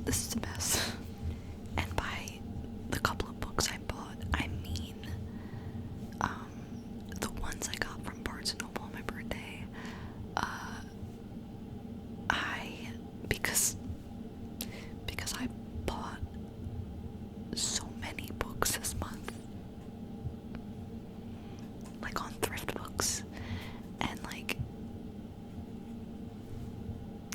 this is a mess. And by the couple of books I bought, I mean, the ones I got from Barnes & Noble on my birthday. Because I bought so many books this month, like on thrift books, and like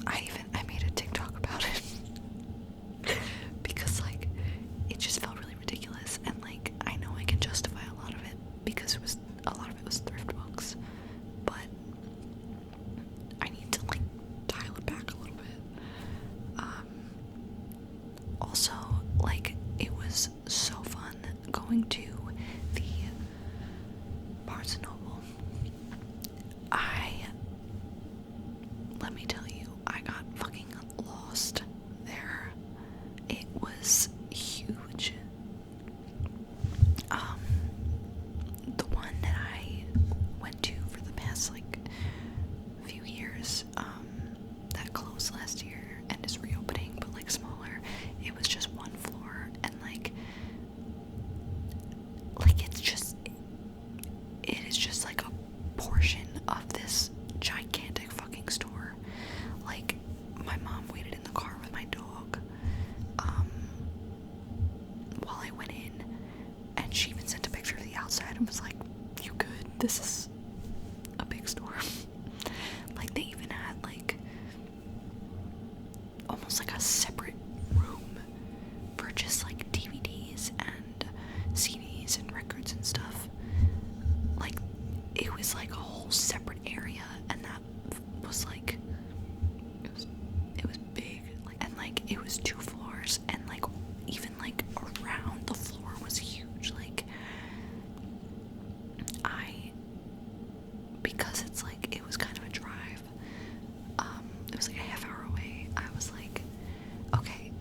I made a TikTok about it because like it just felt really ridiculous, and like I know I can justify a lot of it because a lot of it was thrift books, but I need to like dial it back a little bit. Also, like, it was so fun going to the Barnes & Noble. Let me tell you, I got fucking lost there. It was huge. The one that I went to for the past, like, few years, that closed last year and is reopening, but, like, smaller. It was just one floor, and, like, it is just, like, a portion of this gigantic fucking store. Like, my mom waited in the car with my dog, while I went in, and she even sent a picture of the outside and was like, "You good? This is a big store." Like, they even had, like, almost like a separate room for just, like, DVDs and CDs and records and stuff. Like, it was, like, a whole separate area, and that was, like, it was big, like, and, like, it was 2 floors, and, like, even, like, around the floor was huge. Like, because it's, like, it was kind of a drive, it was, like, a half hour away. I was like, okay,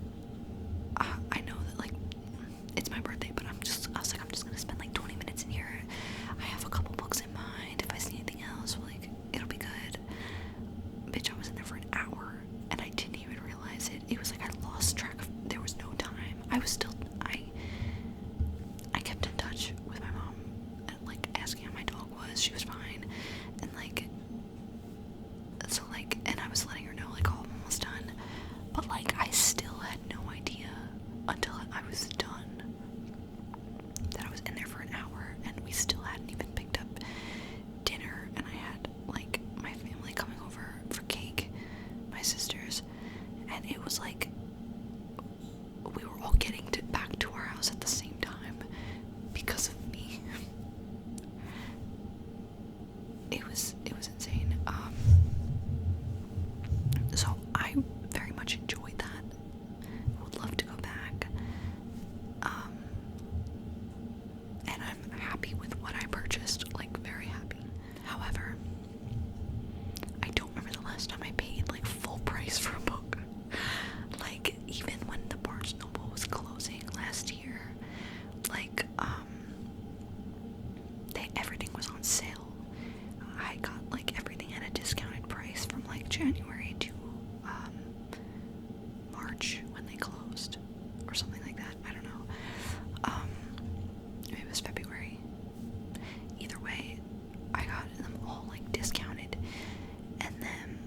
I know that, like, it's my birthday, but I was like, I'm just gonna spend, like, 20 minutes in here. I have a couple books in mind. If I see anything else, well, like, it'll be good. Bitch, I was in there for an hour, and I didn't even realize it. It was like I lost track of, there was no time. I kept in touch with my mom, and, like, asking how my dog was. She was fine, and, like, so, like, and I was letting her know, like, oh, I'm almost done, but, like, I still had no idea until I was done that I was in there for an hour, and we still hadn't even picked up dinner, and I had, like, my family coming over for cake, my sisters, and it was like we were all getting back to our house at the same time because of me. It was insane. So I very much enjoyed that. Would love to go back. And I'm happy with what I purchased, like, very happy. However, I don't remember the last time I paid, like, full price for a book. Like, even when the Barnes & Noble was closing last year, like, everything was on sale. I got, like, everything at a discounted price from, like, January to, March when they closed, or something like that. I don't know. Maybe it was February. Either way, I got them all, like, discounted, and then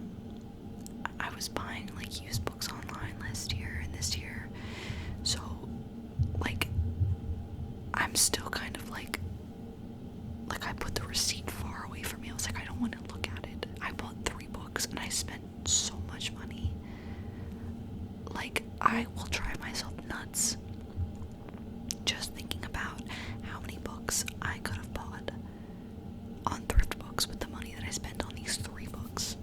I was buying, like, used books online last year and this year, so, like, I'm still kind of, like, I put the receipt far away from me. I was like, I don't want to look at it. I bought 3 books, and I spent so much money. Like, I will drive myself nuts just thinking about how many books I could have bought on thrift books with the money that I spent on these 3 books.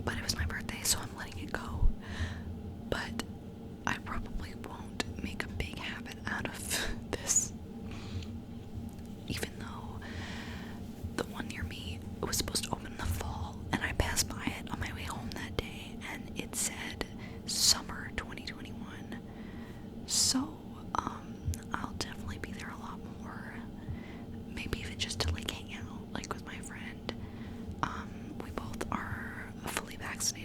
But it was my birthday, so I'm letting it go. But I probably won't make a big habit out of this. Even though the one near me was supposed to open in the fall, and I passed by it on my way home that day, and it said summer 2021. So, I'll definitely be there a lot more. Maybe even just to, like, hang out, like, with my friend. We both are fully vaccinated.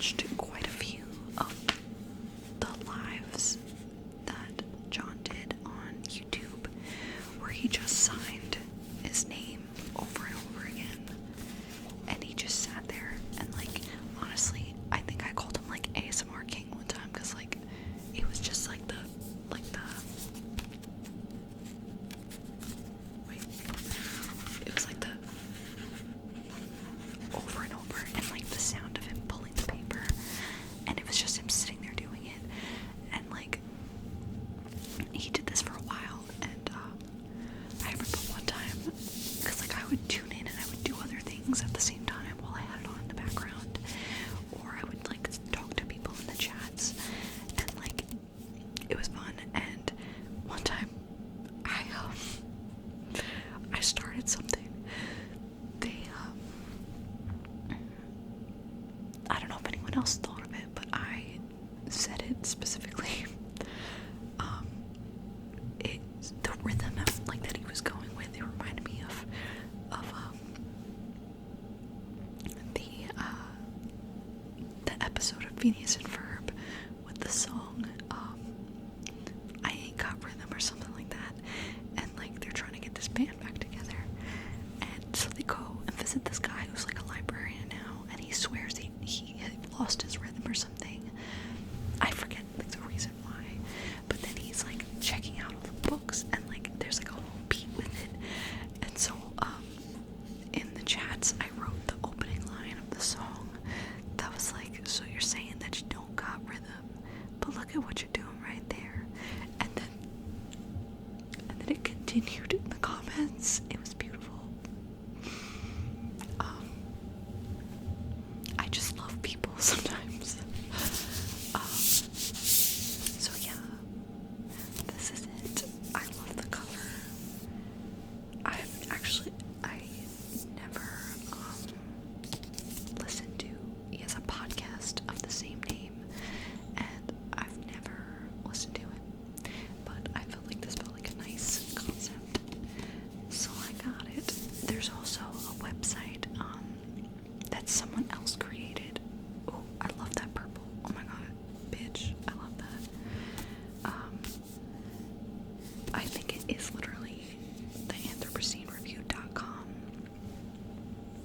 watched quite a few of the lives that John did on YouTube, where he just signed his name over and over again, and he just sat there and, like, honestly, I think I called him like ASMR King one time, because like it was just like the it was like the over and over, and like the sound of him pulling the paper, and it was just him sitting there doing it, and like he did this for a while, and I remember one time, because like I would tune in and I would do other things at the same time while I had it on in the background, or I would like talk to people in the chats, and like it was fun. And one time I started something. I don't know if anyone else thought of it, but I said it specifically. The rhythm like that he was going with, it reminded me of the episode of Phineas and Ferb with the song I Ain't Got Rhythm or something like that, and like they're trying to get this band back together, and so they go and visit this guy who's like a librarian now, and he swears he had lost his rhythm or something. I forget like the reason why, but then he's like checking out all the books, and like there's like a whole beat with it, and so in the chats I wrote the opening line of the song that was like, so you're saying that you don't got rhythm, but look at what you're doing right there. And then it continued in the comments. It was beautiful. I just love people sometimes. So yeah, this is it. I love the cover. I never listened to, he has a podcast of the same name, and I've never listened to it, but I felt like this felt like a nice concept, so I got it. There's also a website that someone else created. Oh, I love that purple. Oh my god, bitch, I love that. I think it is literally the Anthropocenereviewed.com,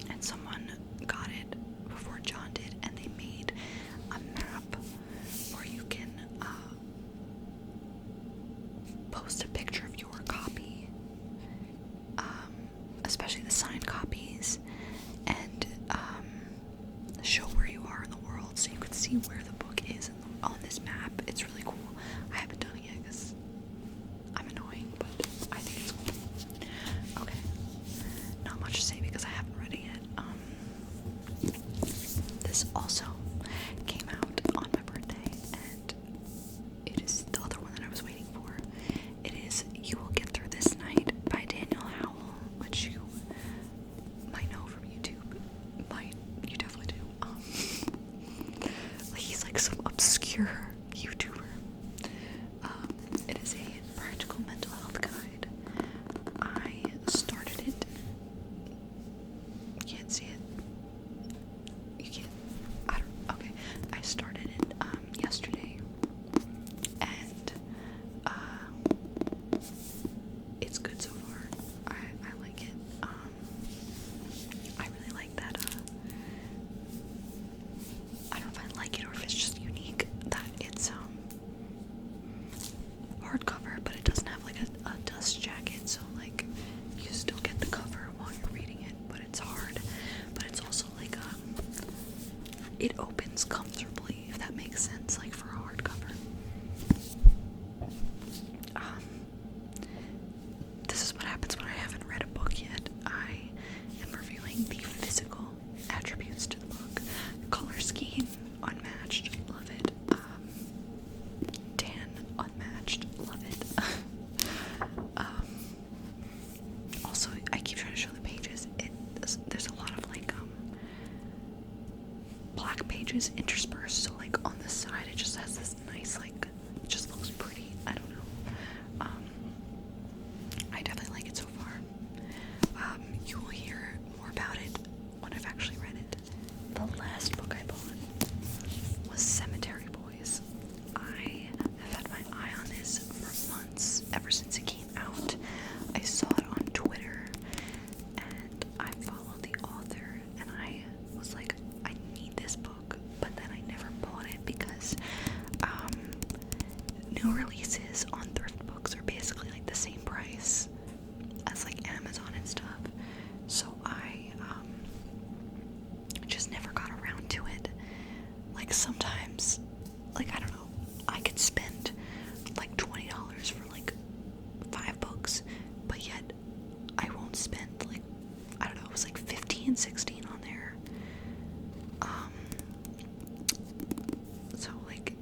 and someone got it before John did, and they made a map where you can post a picture of your copy, especially the signed copies, and show where you are in the world, so you can see where the book is on this map. It's really cool. I haven't done it yet because I'm annoying, but I think it's cool. Okay, not much to say because I haven't read it yet. This also came out on my birthday, and it is the other one that I was waiting for. It is You Will Get Through This Night by Daniel Howell, which you might know from YouTube. You definitely do. Like he's like some obscure YouTuber. It is a practical mental health guide. I started it. You can't see it. You can't. I don't. Okay. I started it yesterday, and it's good so far. I like it. I really like that. I don't know if I like it or if it's just unique that it's hardcover, but it doesn't have like a dust jacket, so like you still get the cover while you're reading it, but it's hard. But it's also like it opens comfortably, if that makes sense, like for a hardcover. This is what happens when I haven't read a book yet. I am reviewing the physical attributes to the book. Color scheme, unmatched, love it. Tan, unmatched, love it. Also, I keep trying to show the pages. There's a lot of like black pages interspersed, so like on the side it just has this nice, like, it just looks pretty. I don't know. I definitely like it so far. You will hear more about it when I've actually read it. The last book I bought new releases on thrift books are basically like the same price as like Amazon and stuff. So I just never got around to it. Like sometimes, like I don't know, I could spend like $20 for like 5 books, but yet I won't spend like, I don't know, it was like 15, 16 on there. So like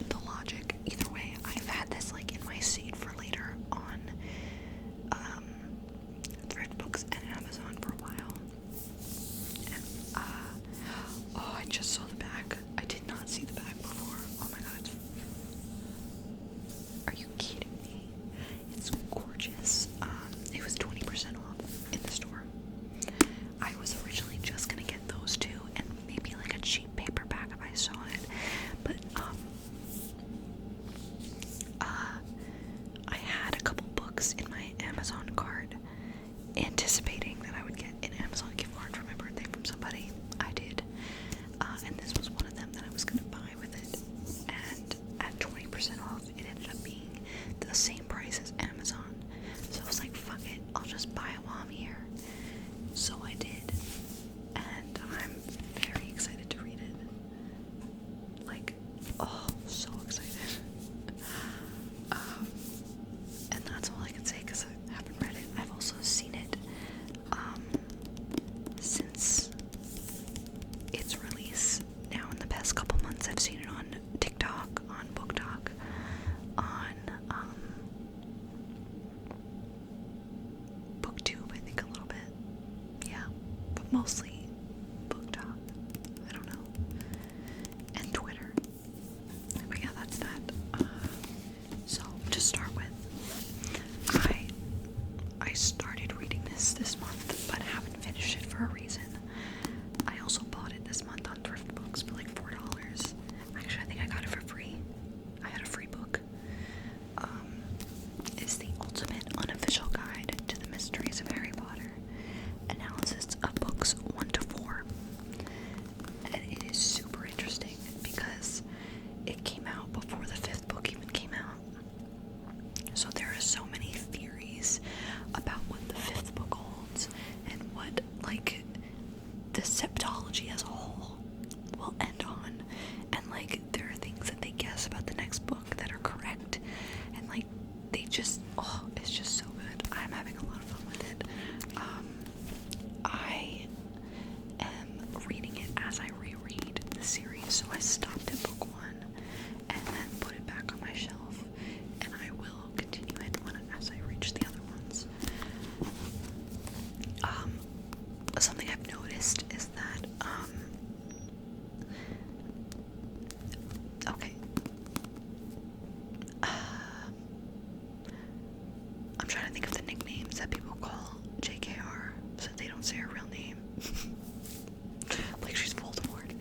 the logic, either way, I've had this like in my seat for later on thrift books and Amazon for a while. And oh, I just saw the back. I did not see the back before. Oh my god. Are you kidding me? It's gorgeous. It was 20% off in the store. I was originally just gonna get those two and maybe like a cheap paperback if I saw it. But I had a couple books in my Amazon cart anticipating that I would get an Amazon gift card for my birthday from somebody. I did. And this was one of them that I was gonna buy with it. And at 20% off, it ended up being the same price as Amazon. So I was like, fuck it, I'll just buy it while I'm here. So I did. And I'm very excited to read it. Like, oh, so excited. And that's all I can say because I haven't read it. I've also seen it since its release. Now in the past couple months I've seen it on TikTok, on BookTok, on BookTube, I think a little bit. Yeah, but mostly BookTok. I don't know. And Twitter. But yeah, that's that. So to start with, I started reading this month, but haven't finished it for a reason. I also bought it this month on thrift books for like $4. Actually, I think I got it for free. I had a free book. It's the ultimate unofficial guide to the mysteries of Harry Potter. Analysis of books 1 to 4. And it is super interesting because it came out before the 5th book even came out. So there are so many theories about what the 5th book holds and what, like, the septology as a whole will end on. And, like, there are things that they guess about the next book that are correct. And, like, they just, oh, it's just so good. I'm having a lot of fun with it. I am reading it as I reread the series. So I stopped at book 1 and then put it back on my shelf. And I will continue it as I reach the other ones. Something I've noticed is that, okay. I'm trying to think of the nicknames that people call JKR so they don't say her real name. Like she's Voldemort.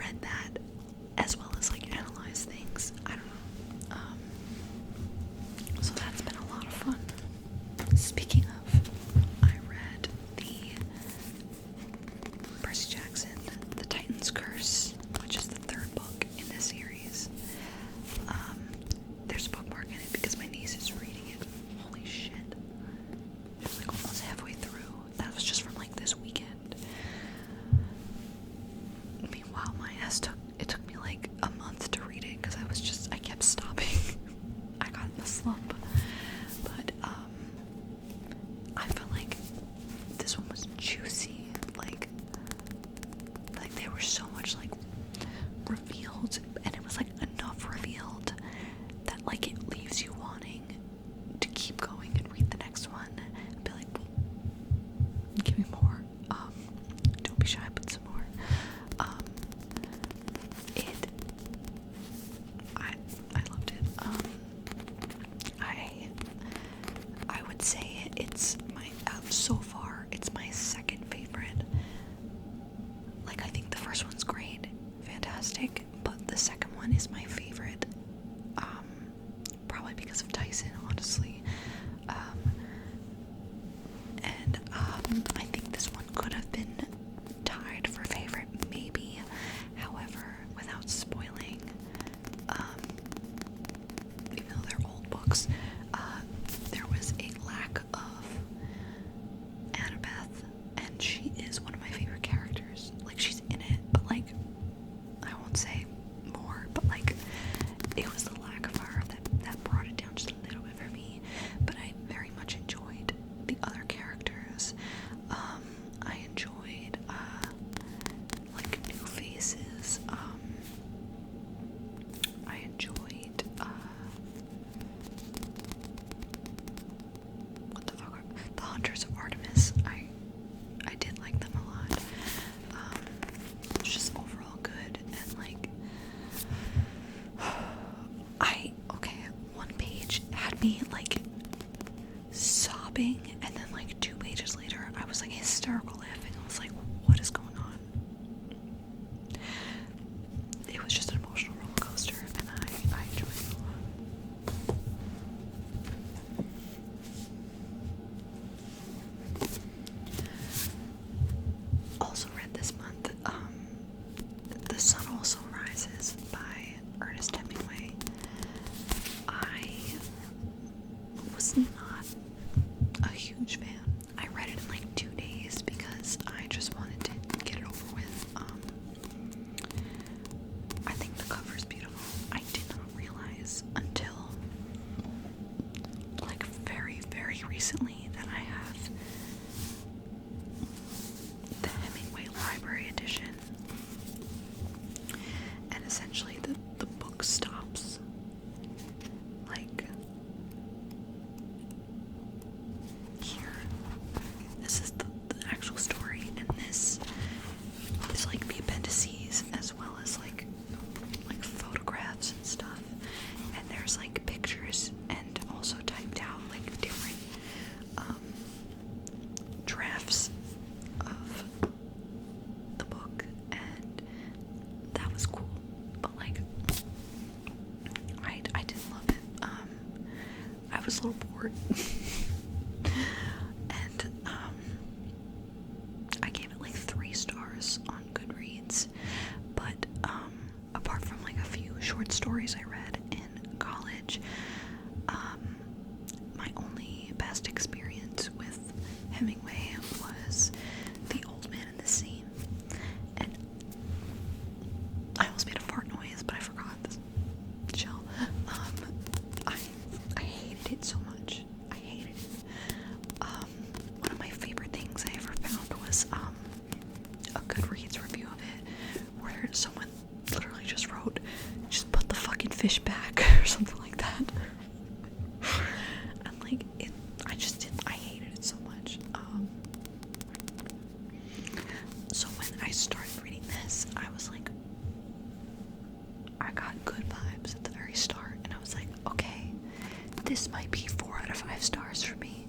read that as well as like analyze things. I don't know. So that's been a lot of fun. Speaking of, I read the Percy Jackson, The Titan's Curse, which is the third book in this series. There's a bookmark in it because my niece is reading it. Holy shit. It was like almost halfway through. That was just from like this weekend. Meanwhile, it took me like a month to read it because I kept stopping. I got in the slump. But, I felt like this one was juicy. Like there was so much like revealed, and it was like enough revealed that like it leaves you wanting to keep going and read the next one and be like, give me more. Don't be shy, but some more. I loved it. I would say it's my so far it's my second favorite. Like, I think the first one's great, fantastic, but the second one is my favorite. Probably because of Tyson, honestly. And I think this one could have been tied for favorite, maybe. However, without spoiling, even though they're old books, there was a lack of Annabeth, and she is one of my favorite characters. Like, she's in it, but like, I won't say more, but like, it was the lack of her that brought it down just a little bit for me. But I very much enjoyed the other characters. I enjoyed like new faces. I enjoyed what the fuck the Hunters of Artemis. I did like them a lot. It's just overall good, and like one page had me like sobbing, and then like 2 pages later I was like hysterical laughing. I was like, what is going on? It was just an emotional roller coaster, and I enjoyed it a lot. Also read this month, The Sun Also Rises by Ernest Hemingway. I was not a huge fan. I read it in like 2 days because I just wanted to get it over with. I think the cover's beautiful. I did not realize until like very, very recently that I have the Hemingway Library Edition. And essentially the book stops like here. This is the actual story, and this is like the appendices as well as like photographs and stuff. And there's like pictures and also typed out like different drafts of the book, and that was cool. But like I didn't love it. I was a little bored. And I gave it like 3 stars on Goodreads. But apart from like a few short stories I read in college, my only past experience with Hemingway was The Old Man and the Sea. And I almost made a fart noise, but I forgot. Chill. I hated it so much. I hated it. One of my favorite things I ever found was a Goodreads review of it, where someone literally just wrote, "Just put the fucking fish back," or something like that. And like I hated it so much. So when I started reading this, I was like, I got good vibes at the very start, and I was like, okay, this might be 4 out of 5 stars for me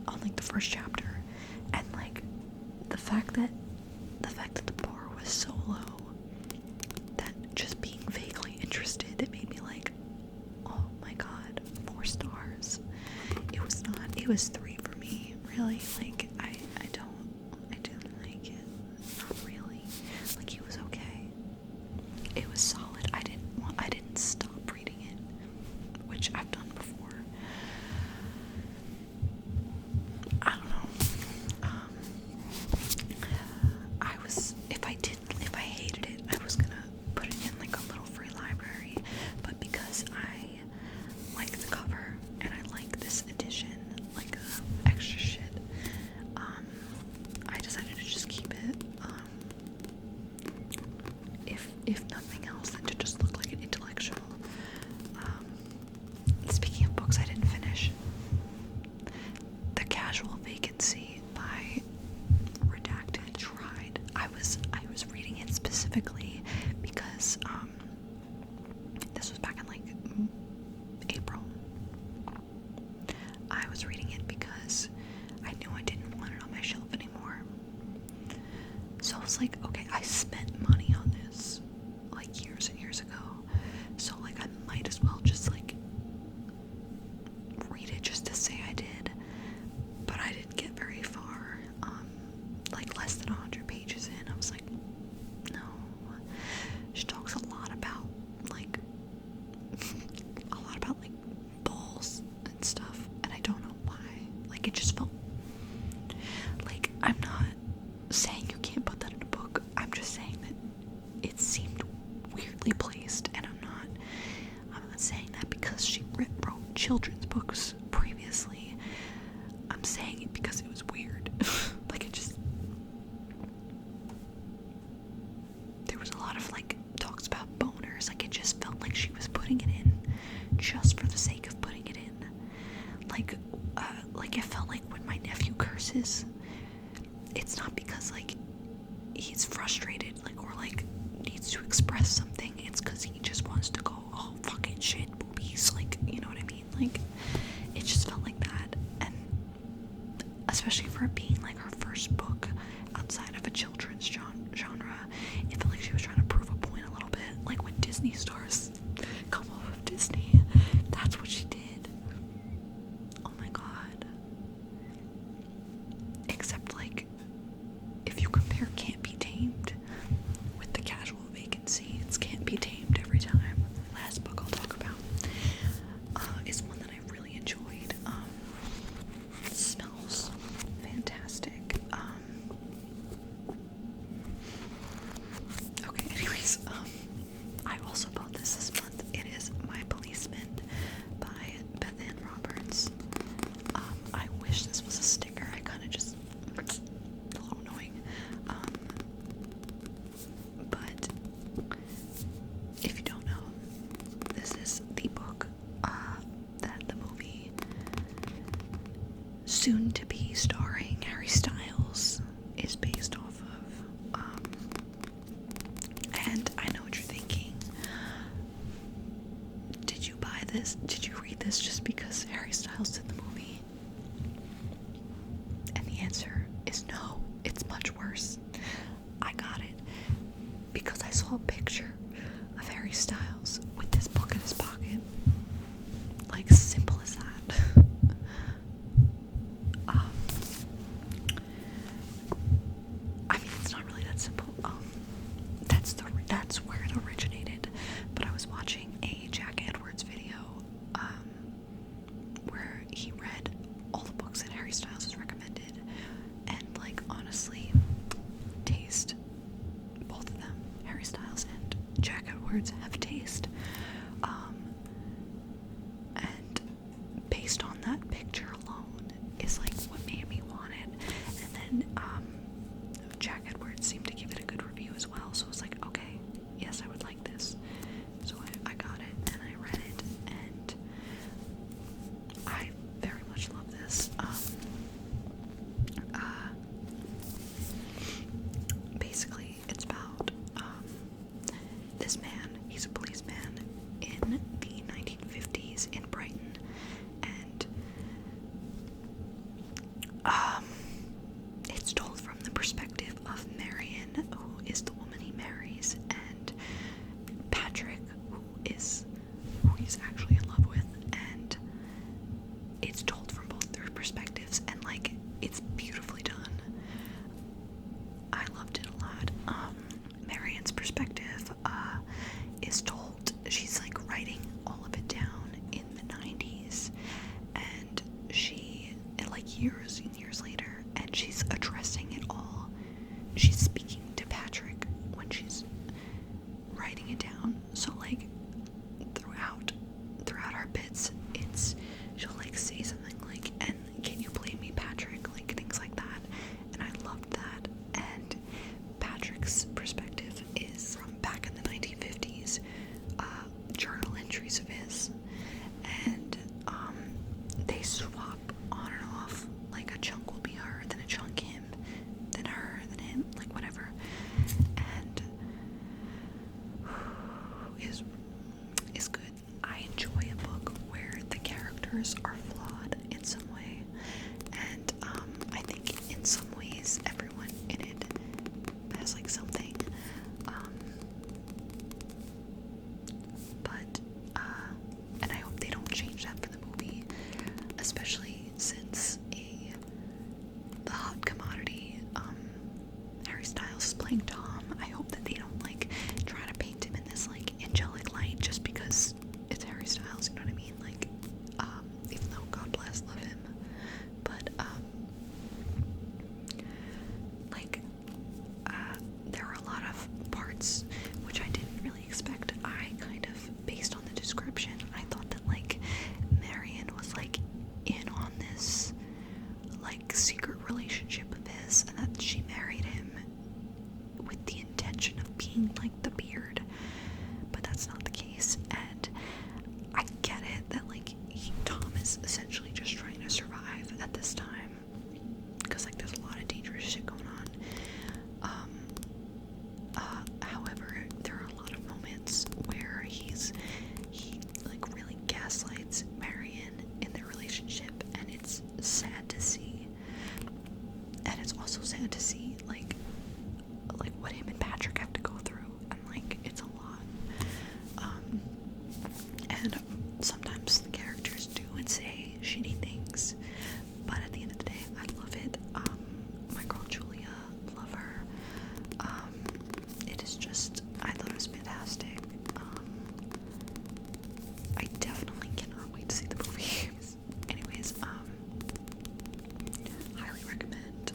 on like the first chapter. And like the fact that the bar was so low if nothing else, than to just look like an intellectual. Speaking of books I didn't finish, The Casual Vacancy by Redacted tried. I was reading it specifically because this was back in like April. I was reading it because I knew I didn't want it on my shelf anymore. So I was like, okay, I spent money on this like years and years ago, so like I might as well just like read it just to say I did. But I didn't get very far. Like less than 100 pages in, I was like, no. She talks a lot about like balls and stuff, and I don't know why. Like it just felt like, I'm not saying you can't put that in a book. I'm just saying that it seemed weirdly placed, and I'm not saying that because she wrote children's books previously. I'm saying it because it was weird. Like it just, there was a lot of like talks about boners. Like it just felt like she was putting it in just for the sake of putting it in. Like it felt like when my nephew curses, it's not because like he's frustrated, like, or like needs to express something. It's because he just wants to go, oh fucking shit, boobies, like, you know what I mean? Like it just felt like that. And especially for it being like her first book outside of a children's genre, it felt like she was trying to prove a point a little bit. Like when Disney stars come off of Disney, that's what she did. Oh my god. Except like, if you compare Can't Be Tamed with The Casual Vacancy, it's Can't Be Tamed every time. Last book I'll talk about is one that I really enjoyed. It smells fantastic. Okay, anyways, I also bought this month. It is My Policeman by Beth Ann Roberts. I wish this was a sticker. I kind of just, a little annoying. But if you don't know, this is the book that the movie soon to be starring Harry Styles is based off of. And I know what you're thinking. Did you buy this? Did you read this just because Harry Styles did the movie? And the answer is no. It's much worse. I got it because I saw a picture of Harry Styles with this book in his pocket. Like, simple as that. I mean, it's not really that simple. That's where it originated. But I was watching a Jack Edwards video, where he read all the books that Harry Styles has recommended, and like, honestly, taste, both of them, Harry Styles and Jack Edwards, have taste. And based on that picture alone is like what made me want it. And then Jack Edwards seemed to give it a good review as well, so I was like, okay, yes, I would like this. So I got it and I read it, and I very much love this. Basically it's about this man. He's characters are flawed in some way, and I think in some ways everyone in it has like something, but and I hope they don't change that for the movie, especially since the hot commodity Harry Styles is playing Tom. I hope that they don't like try to paint him in this like angelic light just because it's Harry Styles, you know what I mean? Like, even though God bless, love him, but like there are a lot of parts which I didn't really expect. I kind of, based on the description, I thought that like Marion was like in on this like secret relationship of his, and that she married him with the intention of being like the beard, but that's not the case. And I get it that like Tom is essentially just trying to survive at this time, because like there's a lot of dangerous shit going on. However, there are a lot of moments where he like really gaslights Marion in their relationship, and it's sad to see. And it's also sad to see like what him and Patrick have to go through, and like it's a lot. And sometimes the characters do and say shitty things, but at the end of the day, I love it. My girl Julia, love her. It is just, I thought it was fantastic. I definitely cannot wait to see the movie. Anyways, highly recommend.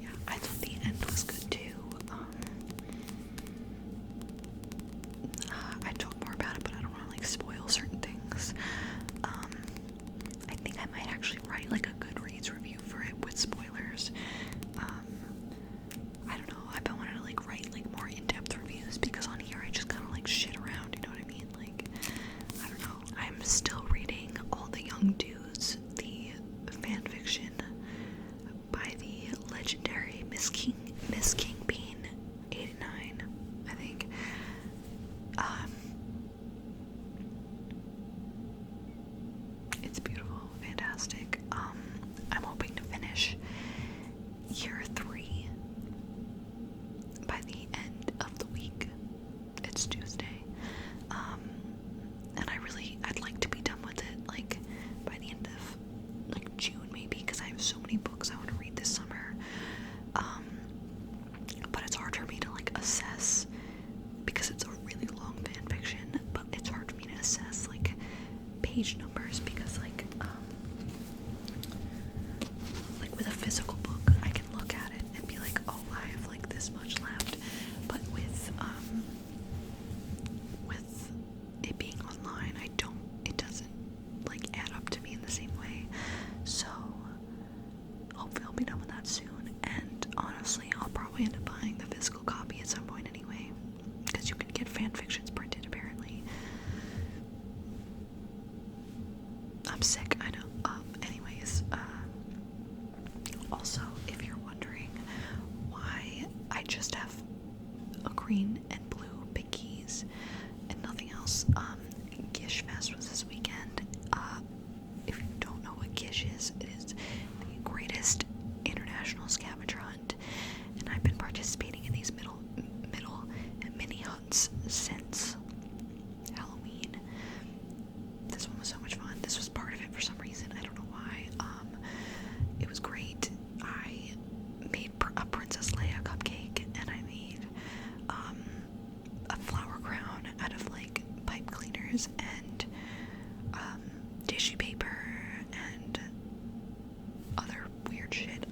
Yeah, I thought the end was good too. I'd talk more about it, but I don't want to like spoil certain things. I think I might actually write like a Goodreads review for it with spoilers. I don't know, I've been wanting to like write like more in-depth reviews, because on here I just kind of like shit around, you know what I mean? Like, I don't know. I'm still reading All the Young Dudes, the fanfiction by the legendary Miss Kingbean 89, I think. It's beautiful, fantastic. I'm hoping to finish year 3 by the end of the week. It's Tuesday. And I'd like to be done with it like by the end of like June maybe, because I have so many books I want to read this summer. But it's hard for me to like assess, because it's a really long fan fiction, but it's hard for me to assess like page numbers, because like with a physical book I can look at it and be like, oh, I have like this much left, but with it being online, it doesn't like add up to me in the same way. So hopefully I'll be done with that soon, and honestly I'll probably end up buying the physical copy at some point anyway, because you can get fan fictions printed apparently. I'm sick, I know. Anyways, also, if you're wondering why I just have a green and blue bickies and nothing else, Gishmas was this weekend. If you don't know what Gish is, it is the greatest international scavenger hunt, and I've been participating in these middle and mini hunts since Halloween. This one was so much fun. This was part of it for some reason. I don't know why. It was great. I made a Princess Leia cupcake, and I made a flower crown out of like pipe cleaners and tissue paper and other weird shit.